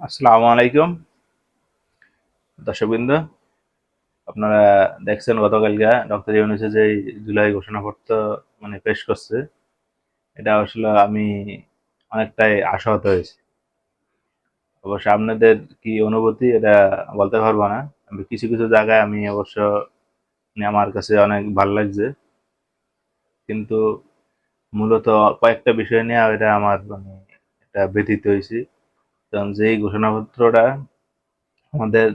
আসসালামু আলাইকুম দর্শকবৃন্দ। আপনারা দেখছেন গতকালকে ডক্টর ইউনূসের যে জুলাই ঘোষণাপত্র পেশ করছে। এটা আসলে আমি অনেকটাই আশাহত হয়েছি। অবশ্য আপনাদের কি অনুভূতি এটা বলতে পারবো না। আমি কিছু কিছু জায়গায় আমি অবশ্য আমার কাছে অনেক ভালো লাগছে, কিন্তু মূলত কয়েকটা বিষয় নিয়ে এটা আমার এটা ব্যথিত হয়েছি। কারণ যে এই ঘোষণাপত্রটা আমাদের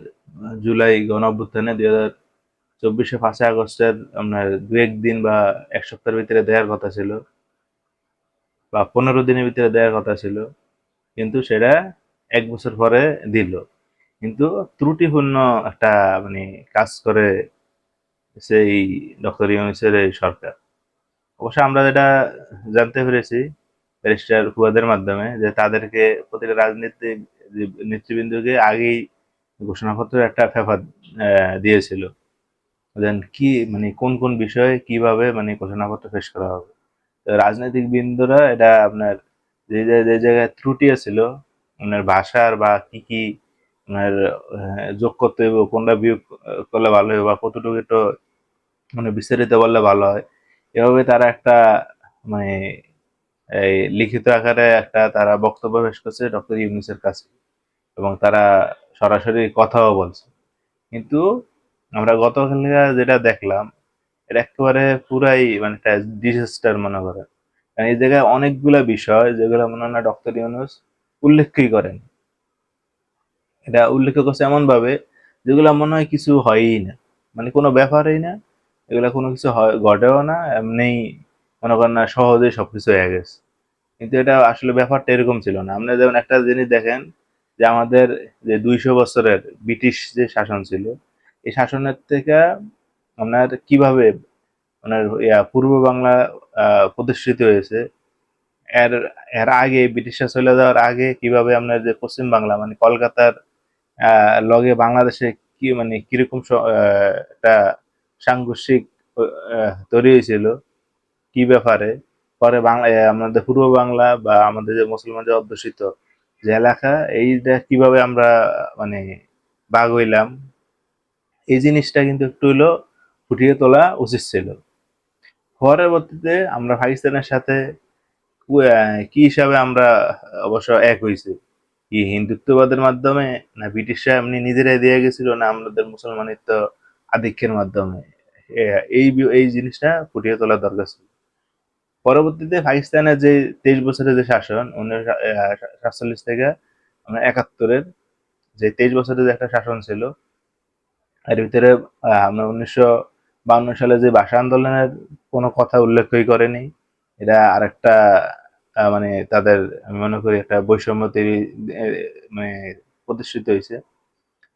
জুলাই গণ অভ্যুত্থানে 2024 5ই আগস্টের আপনার দু একদিন বা এক সপ্তাহের ভিতরে দেওয়ার কথা ছিল, বা 15 দিনের ভিতরে দেওয়ার কথা ছিল, কিন্তু সেটা 1 বছর পরে দিল। কিন্তু ত্রুটিপূর্ণ একটা কাজ করে সেই ডক্টর ইউনূসের এই সরকার। অবশ্য আমরা যেটা জানতে পেরেছি ব্যারিস্টার ফুয়াদের মাধ্যমে, যে তাদেরকে প্রতিটা রাজনীতিক যে নেতৃবৃন্দকে আগেই ঘোষণাপত্রের একটা ফেফাত দিয়েছিল, দেন কি কোন কোন বিষয়ে কিভাবে ঘোষণাপত্র পেশ করা হবে। তো রাজনৈতিক বৃন্দরা এটা আপনার যে জায়গায় ত্রুটি ছিল, আপনার ভাষার বা কি কি আপনার যোগ করতে হবে, কোনটা বিয়োগ করলে ভালো হবে, বা কতটুকু একটু বিস্তারিত বললে ভালো হয়, এভাবে তারা একটা মানে এই লিখিত আকারে একটা তারা বক্তব্য পেশ করছে ডক্টর ইউনূসের কাছে, এবং তারা সরাসরি কথাও বলছে। কিন্তু আমরা গতকালকে যেটা দেখলাম, এটা একেবারে পুরাই একটা ডিজাস্টার মনে করে। কারণ এই জায়গায় অনেকগুলা বিষয় যেগুলো মনে হয় না ডক্টর ইউনূস উল্লেখই করেন। এটা উল্লেখ করছে এমন ভাবে যেগুলো মনে হয় কিছু হয়ই না, কোনো ব্যাপারই না, এগুলা কোনো কিছু হয় ঘটেও না, এমনি মনে করেন না সহজেই সবকিছু হয়ে গেছে। কিন্তু এটা আসলে ব্যাপারটা এরকম ছিল না। আপনি যেমন একটা জিনিস দেখেন, যে আমাদের যে 200 বছরের ব্রিটিশ যে শাসন ছিল, এই শাসনের থেকে আপনার কিভাবে পূর্ব বাংলা প্রতিষ্ঠিত হয়েছে। এর এর আগে ব্রিটিশরা চলে যাওয়ার আগে কিভাবে আপনার যে পশ্চিম বাংলা কলকাতার লগে বাংলাদেশে কি কিরকম একটা সাংঘর্ষিক তৈরি হয়েছিল, কি ব্যাপারে। পরে বাংলা আমাদের পূর্ব বাংলা বা আমাদের যে মুসলমানদের অধ্যুষিত যে এলাকা, এইটা কিভাবে আমরা মানে বাগ হইলাম, এই জিনিসটা কিন্তু একটু হলেও ফুটিয়ে তোলা উচিত ছিল। পরবর্তীতে আমরা পাকিস্তানের সাথে কি হিসাবে আমরা অবশ্য এক হয়েছি, কি হিন্দুত্ববাদের মাধ্যমে, না ব্রিটিশরা এমনি নিজেরাই দিয়ে গেছিল, না আমাদের মুসলমানিত্ব আধিক্যের মাধ্যমে। এই জিনিসটা ফুটিয়ে তোলা দরকার ছিল। পরবর্তীতে পাকিস্তানের যে 23 বছরের যে শাসন 1947 থেকে 71-এর যে 23 বছরের যে একটা শাসন ছিল, এর ভিতরে আমরা 1952 সালে যে ভাষা আন্দোলনের কোনো কথা উল্লেখই করেনি। এটা আরেকটা তাদের আমি মনে করি একটা বৈষম্য তৈরি আহ, মানে প্রতিষ্ঠিত হয়েছে।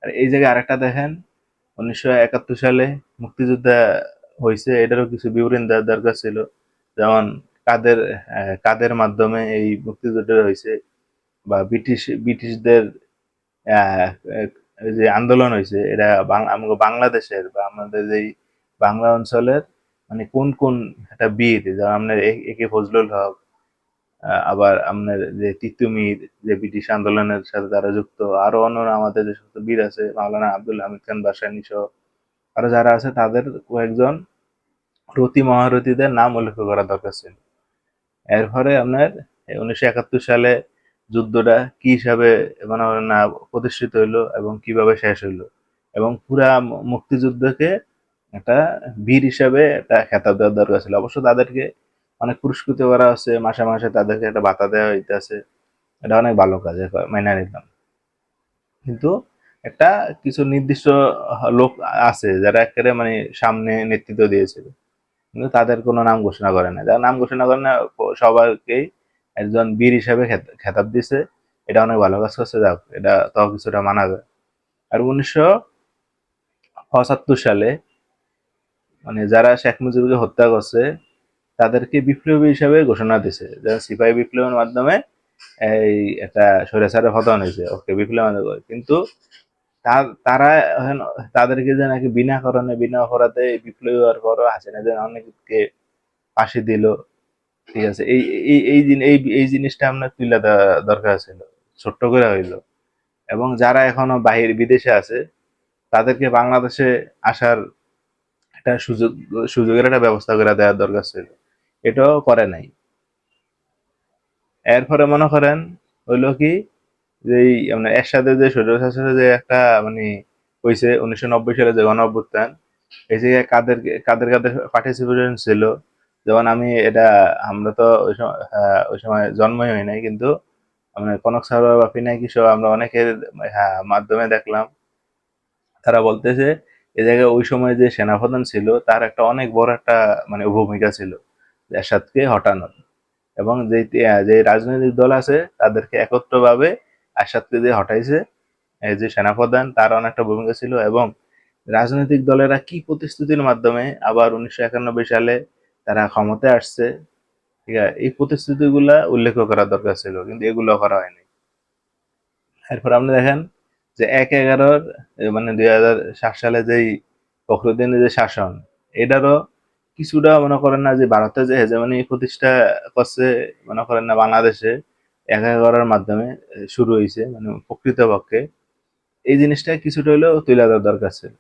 আর এই জায়গায় আরেকটা দেখেন, 1971 সালে মুক্তিযুদ্ধ হয়েছে, এটারও কিছু বিবরণ দেওয়ার দরকার ছিল। যেমন কাদের কাদের মাধ্যমে এই মুক্তিযুদ্ধ হয়েছে, বা ব্রিটিশদের আহ, আহ, যে আন্দোলন হয়েছে, এটা আমাদের বাংলাদেশের বা আমাদের যেই বাংলা অঞ্চলের কোন কোন একটা বীর, যেমন আপনার এ কে ফজলুল হক, আবার আপনার যে তিতুমির, যে ব্রিটিশ আন্দোলনের সাথে তারা যুক্ত, আরো অন্যান্য আমাদের যে সমস্ত বীর আছে, মাওলানা আব্দুল হামিদ খান ভাসানী সহ আরো যারা আছে, তাদের কয়েকজন রতি মহারথীদের নাম উল্লেখ করা দরকার ছিল। এর ফলে আপনার 1971 সালে যুদ্ধটা কি হিসাবে মানে না প্রতিষ্ঠিত হইলো এবং কিভাবে শেষ হইলো, এবং পুরা মুক্তিযুদ্ধকে একটা বীর হিসাবে একটা খেতাব দেওয়ার দরকার ছিল। অবশ্য তাদেরকে অনেক পুরস্কৃত করা হচ্ছে, মাসে মাসে তাদেরকে একটা ভাতা দেওয়া হইতেছে, এটা অনেক ভালো কাজ, মাইনা নিলাম। কিন্তু একটা কিছু নির্দিষ্ট লোক আছে যারা একেবারে সামনে নেতৃত্ব দিয়েছিল, কিন্তু তাদের কোনো নাম ঘোষণা করে না। যারা নাম ঘোষণা করে না সবাইকেই একজন বীর হিসাবে খেতাব দিছে। এটা অনেক ভালো কাজ করছে, যাক এটা তাও কিছুটা মানা যায়। আর 1975 সালে যারা শেখ মুজিবকে হত্যা করছে, তাদেরকে বিপ্লবী হিসাবে ঘোষণা দিছে, যেমন সিপাহী বিপ্লবের মাধ্যমে এই একটা স্বৈরাচারের পতন হয়েছে, ওকে বিপ্লব কিন্তু তারা এখন তাদেরকে যে নাকি বিনা কারণে বিনা অপরাধে বিপ্লবী হওয়ার পরও হাসিনা যে অনেককে ফাঁসি দিল। ঠিক আছে, এই এই এই জিনিসটা আপনার তুলে দেওয়া দরকার ছিল, ছোট্ট করে হইলো। এবং যারা এখনো বিদেশে আছে তাদেরকে বাংলাদেশে আসার একটা সুযোগের একটা ব্যবস্থা করে দেওয়ার দরকার ছিল, এটাও করে নাই। এরপরে মনে করেন হইলো কি, যে মানে এরশাদের যে স্বৈর শাসনের যে একটা মানে হয়েছে 1990 সালে যে গণ অভ্যুত্থান, এই যে কাদের কাদের কাদের পার্টিসিপেশন ছিল, যেমন আমি এটা, আমরা তো ওই সময় জন্মই হয় নাই, কিন্তু আমরা কনক স্যার বা পিনাকি সহ আমরা অনেকের মাধ্যমে দেখলাম, তারা বলতেছে এই জায়গায় ওই সময় যে সেনাপ্রধান ছিল তার একটা অনেক বড় একটা মানে ভূমিকা ছিল এরশাদকে হটানোর, এবং যে রাজনৈতিক দল আছে তাদেরকে একত্রভাবে এরশাদকে যে হটাইছে, এই যে সেনাপ্রধান তার অনেকটা ভূমিকা ছিল। এবং রাজনৈতিক দলেরা কি প্রতিশ্রুতির মাধ্যমে আবার 1991 সালে তারা ক্ষমতায় আসছে, ঠিক আছে, এই প্রতিশ্রুতিগুলা উল্লেখ করা দরকার ছিল, কিন্তু এগুলো করা হয়নি। এরপর আপনি দেখেন যে 1/11 মানে 2007 সালে যেই ফখরুদ্দিনের যে শাসন, এটারও কিছুটা মনে করেন না যে ভারতে যে হেজেমনি প্রতিষ্ঠা করছে, মনে করেন না বাংলাদেশে 1/11 মাধ্যমে শুরু হয়েছে, মানে প্রকৃতপক্ষে এই জিনিসটা কিছুটা হলেও তুলে ধরার দরকার ছিল।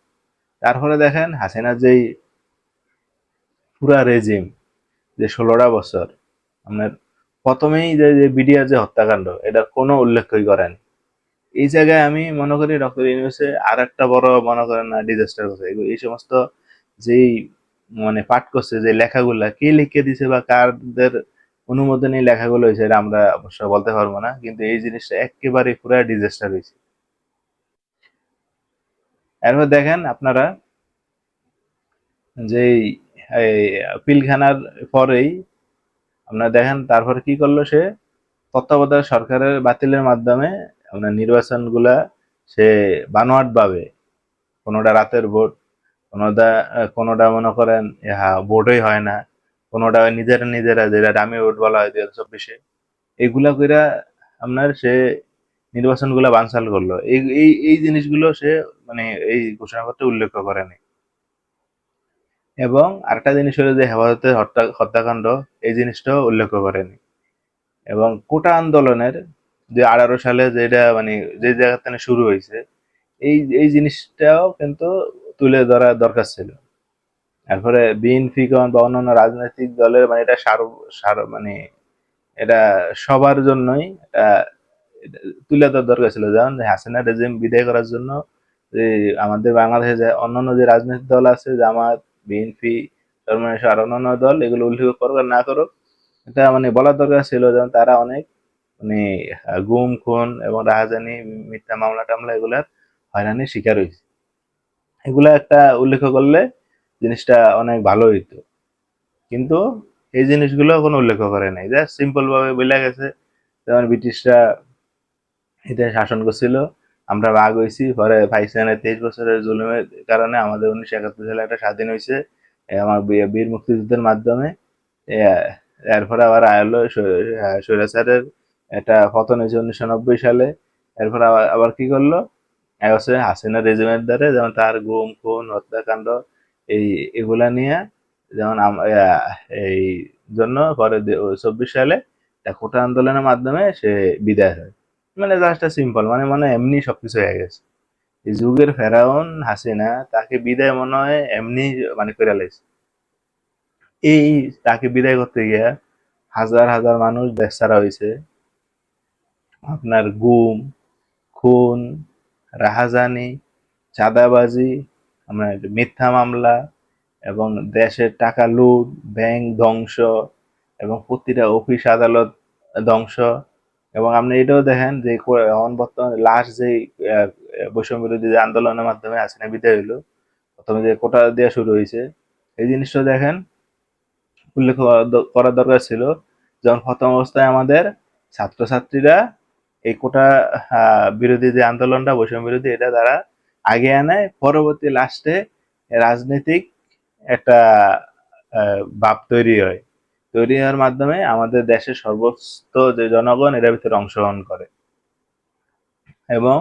তারপরে দেখেন হাসিনার যেই পুরা রেজিম, যে 16টা বছর আপনার, প্রথমেই যে বিডিআর যে হত্যাকাণ্ড, এটার কোনো উল্লেখই করেন। এই জায়গায় আমি মনে করি ডক্টর ইউনূসে আর একটা বড় মনে করেন না ডিজাস্টার করছে। এই সমস্ত যেই মানে পাঠ করছে, যে লেখাগুলা কে লিখে দিছে বা কারদের অনুমোদনে এই লেখাগুলো হয়েছে, এটা আমরা অবশ্য বলতে পারবো না, কিন্তু এই জিনিসটা একেবারে পুরো ডিজাস্টার হয়েছে। এরপর দেখেন আপনারা যেই এই পিলখানার পরেই আপনারা দেখেন তারপর কি করলো সে, তত্ত্বাবধায়ক সরকারের বাতিলের মাধ্যমে আপনার নির্বাচন গুলা সে বানোয়াট ভাবে, কোনোটা রাতের ভোট, কোনোটা কোনোটা মনে করেন ভোটই হয় না, কোনোটা নিজেরা নিজেরা যেটা ডামি ভোট বলা হয় 2024-এ, এগুলা কইরা আপনার সে নির্বাচন গুলা বানচাল করলো। এই এই এই জিনিসগুলো সে মানে এই ঘোষণাপত্রে উল্লেখ করেনি। এবং আরেকটা জিনিস হলো যে হেফাজতের হত্যাকাণ্ড, এই জিনিসটাও উল্লেখ করেনি। এবং কোটা আন্দোলনের যে 18 সালে যেটা মানে যে জায়গা থেকে শুরু হয়েছে, এই এই জিনিসটাও কিন্তু তুলে ধরা দরকার ছিল। তারপরে বিএনপি বা অন্যান্য রাজনৈতিক দলের মানে এটা মানে এটা সবার জন্যই এটা তুলে ধরা দরকার ছিল। যেমন হাসিনা রেজিম বিদায় করার জন্য যে আমাদের বাংলাদেশে যে অন্যান্য যে রাজনৈতিক দল আছে, জামাত, বিএনপি, চরমনাই আর অন্যান্য দল, এগুলো উল্লেখ করুক আর না করুক, এটা মানে বলার দরকার ছিল, যেমন তারা অনেক মানে গুম খুন এবং রাহাজানি, মিথ্যা মামলা টামলা এগুলার হয়রানির শিকার হয়েছে। এগুলা একটা উল্লেখ করলে জিনিসটা অনেক ভালো হইতো, কিন্তু এই জিনিসগুলো কোনো উল্লেখ করে নাই, জাস্ট সিম্পল ভাবে বলে গেছে যেমন ব্রিটিশরা এটা শাসন করছিল, আমরা ভাগ হয়েছি, পরে পাকিস্তানের 23 বছরের জুলুমের কারণে আমাদের 1971 সালে একটা স্বাধীন হয়েছে আমার বীর মুক্তিযুদ্ধের মাধ্যমে। এরপরে আবার আয়লো স্বৈরাচারের একটা পতন হয়েছে 1990 সালে। এরপর আবার আবার কি করলো, এক হচ্ছে হাসিনা রেজিমের দ্বারা, যেমন তার গুম খুন হত্যাকাণ্ড এই এগুলা নিয়ে, যেমন এই জন্য পরে 24 সালে কোটা আন্দোলনের মাধ্যমে সে বিদায় হয়। মানে জাস্ট সিম্পল, মানে মানে এমনি সবকিছু হয়ে গেছে। এই যুগের ফেরাউন হাসিনা তাকে বিদায় মনে হয় এমনি মানে করে লাইছে। এই তাকে বিদায় করতে গিয়া হাজার হাজার মানুষ বেচারা হয়েছে, আপনার গুম খুন, রাহাজানি, চাঁদাবাজি, আপনার মিথ্যা মামলা, এবং দেশের টাকা লুট, ব্যাংক ধ্বংস, এবং প্রতিটা অফিস আদালত ধ্বংস। এবং আপনি এটাও দেখেন যে এখন বর্তমানে লাস্ট যে বৈষম্য বিরোধী যে আন্দোলনের মাধ্যমে হাসিনা বিদায় হইলো, প্রথমে যে কোটা দেওয়া শুরু হয়েছে, এই জিনিসটা দেখেন উল্লেখ করা দরকার ছিল। যেমন প্রথম অবস্থায় আমাদের ছাত্রছাত্রীরা এই কোটা বিরোধী যে আন্দোলনটা, বৈষম্য বিরোধী, এটা তারা আগে আনে, পরবর্তী লাস্টে রাজনৈতিক একটা ভাব তৈরি হয়, তৈরি হওয়ার মাধ্যমে আমাদের দেশের সর্বোচ্চ যে জনগণ এটার ভিতরে অংশগ্রহণ করে। এবং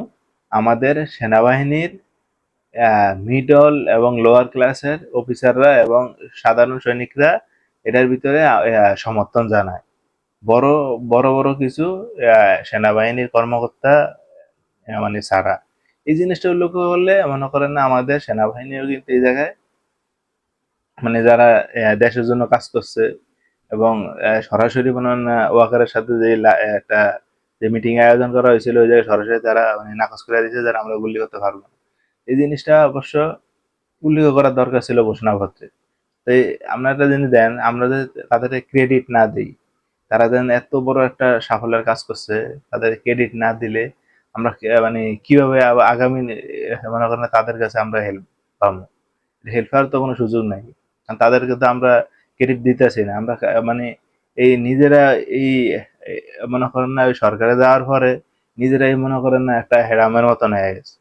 আমাদের সেনাবাহিনীর মিডল এবং লোয়ার ক্লাসের অফিসাররা এবং সাধারণ সৈনিকরা এটার ভিতরে সমর্থন জানায়। বড় বড় বড় কিছু সেনাবাহিনীর কর্মকর্তা মানে ছাড়া। এই জিনিসটা উল্লেখ করলে মনে করেন না আমাদের সেনাবাহিনীও কিন্তু এই জায়গায় মানে যারা দেশের জন্য কাজ করছে এবং সরাসরি মনে হয় না ওয়াকারের সাথে যে একটা যে মিটিং আয়োজন করা হয়েছিল ওই জায়গায় সরাসরি তারা মানে নাকচ করে দিয়েছে যারা আমরা গুলি করতে পারবো না। এই জিনিসটা অবশ্য উল্লেখ করার দরকার ছিল ঘোষণাপত্রে। তো আমরা একটা জিনিস দেন আমরা যদি তাদের ক্রেডিট না দিই, তারা যেন এত বড় একটা সাফল্যের কাজ করছে তাদের ক্রেডিট না দিলে আমরা মানে কিভাবে আগামী মনে করেন তাদের কাছে আমরা হেল্প পাবো? হেল্প পাওয়ার তো কোনো সুযোগ নাই, কারণ তাদেরকে তো আমরা ক্রেডিট দিতেছি না। আমরা মানে এই নিজেরা এই মনে করেন না ওই সরকারে যাওয়ার পরে নিজেরাই মনে করেন না একটা হেরামের মতন হয়ে গেছে।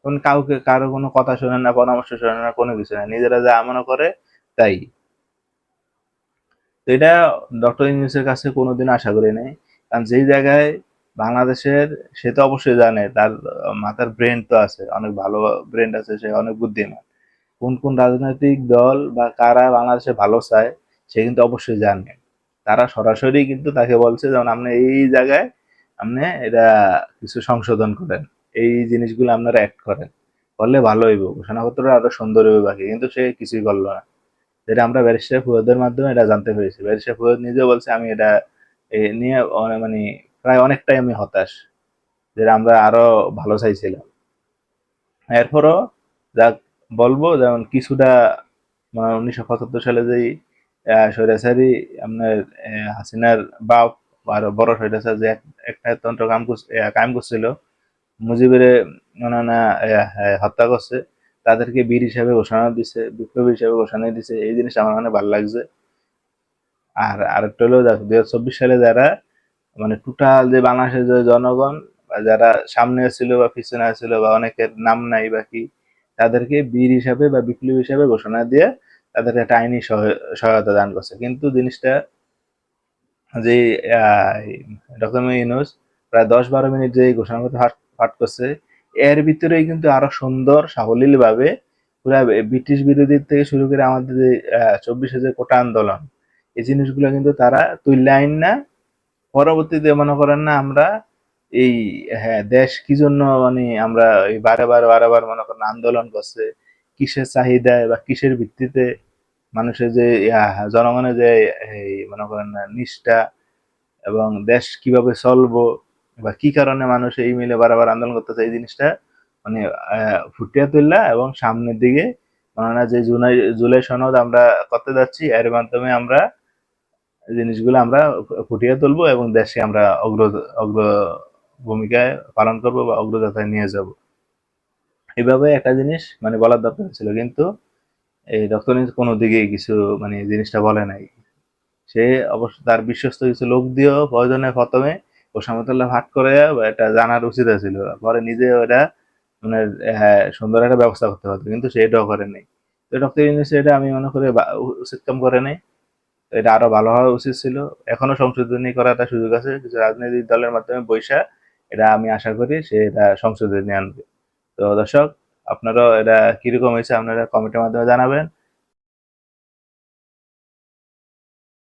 কোন কাউকে কারো কোনো কথা শোনেন না, পরামর্শ শোনেন না, কোনো কিছু না, নিজেরা যা মনে করে তাই। তো এটা ডক্টর ইউনূসের কাছে কোনোদিন আশা করি নাই, কারণ যেই জায়গায় বাংলাদেশের, সে তো অবশ্যই জানে তার মাথার ব্রেন তো আছে, অনেক ভালো ব্রেন আছে, সে অনেক বুদ্ধিমান। কোন কোন রাজনৈতিক দল বা কারা বাংলাদেশে ভালো চায় সে কিন্তু অবশ্যই জানে। তারা সরাসরি কিন্তু তাকে বলছে যেমন আপনি এই জায়গায় আপনি এটা কিছু সংশোধন করেন, এই জিনিসগুলো আপনারা অ্যাড করেন, করলে ভালো হইব, ঘোষণাপত্রটা আরো সুন্দর হইবে বাকি, কিন্তু সে কিছুই করলো না। যেটা আমরা ব্যারিস্টার ফুয়াদের মাধ্যমে এটা জানতে পেরেছি। ব্যারিস্টার ফুয়াদ নিজেও বলছে আমি এটা নিয়ে মানে প্রায় অনেকটাই আমি হতাশ, যেটা আমরা আরো ভালো চাইছিলাম। এরপরও যাক বলবো যেমন কিছুটা 1975 সালে যেই স্বৈরাচারী আপনার হাসিনার বাপ আর বড় স্বৈরাচার যে একটা তন্ত্র কায়েম করছিল, মুজিবের মানে না হত্যা করছে, তাদেরকে বীর হিসাবে ঘোষণা দিছে, বিপ্লবী হিসাবে ঘোষণা দিছে, এই জিনিসটা আমার মানে ভালো লাগছে। আর আরেকটা হলো 2024 সালে যারা মানে টোটাল যে বাংলাদেশের যে জনগণ বা যারা সামনে ছিল বা পিছনে ছিল বা অনেকের নাম নাই বা কি, তাদেরকে বীর হিসাবে বা বিপ্লবী হিসাবে ঘোষণা দিয়ে তাদেরকে একটা আইনি সহায়তা দান করছে। কিন্তু জিনিসটা যে ডক্টর ইউনূস প্রায় 10-12 মিনিট যে ঘোষণাপত্র পাঠ করছে, এর ভিতরেই কিন্তু আরো সুন্দর সাবলীল ভাবে পুরা ব্রিটিশ বিরোধী থেকে শুরু করে আমাদের যে 24-এ যে কোটা আন্দোলন, এই জিনিসগুলো কিন্তু তারা তুললে আইন না। পরবর্তীতে মনে করেন না আমরা এই হ্যাঁ দেশ কি জন্য মানে আমরা এই বারে বার মনে করেন আন্দোলন করছে, কিসের চাহিদায় বা কিসের ভিত্তিতে মানুষের যে জনগণের যে এই মনে করেন না নিষ্ঠা এবং দেশ কিভাবে চলবো বা কি কারণে মানুষ এই মিলে বারবার আন্দোলন করতেছে, এই জিনিসটা মানে ফুটিয়ে তুললা এবং সামনের দিকে মানে যে জুলাই জুলাই সনদ আমরা করতে যাচ্ছি এর মাধ্যমে আমরা জিনিসগুলো আমরা ফুটিয়ে তুলবো এবং দেশকে আমরা অগ্র ভূমিকায় পালন করব বা অগ্রযাত্রায় নিয়ে যাব। এইভাবে একটা জিনিস মানে বলার দরকার ছিল, কিন্তু এই ডক্টর ইউনূস কোনো দিকেই কিছু মানে জিনিসটা বলে নাই। সে অবশ্য তার বিশ্বস্ত কিছু লোক দিয়েও প্রয়োজনে প্রথমে ওসামতুল্লাহ ভাট করে এটা জানার উচিত ছিল, পরে নিজে ওটা মানে হ্যাঁ সুন্দর একটা ব্যবস্থা করতে হতো, কিন্তু সে এটাও করে নাই। তো ডক্টর ইউনূস এটা আমি মনে করি উচিত কাম করে নাই। এটা আরো ভালো হওয়া উচিত ছিল। এখনো সংশোধনী করার একটা সুযোগ আছে কিছু রাজনৈতিক দলের মাধ্যমে বৈশা, এটা আমি আশা করি সে এটা সংশোধনী আনবে। তো দর্শক, আপনারাও এটা কিরকম হয়েছে আপনারা কমেন্টের মাধ্যমে জানাবেন।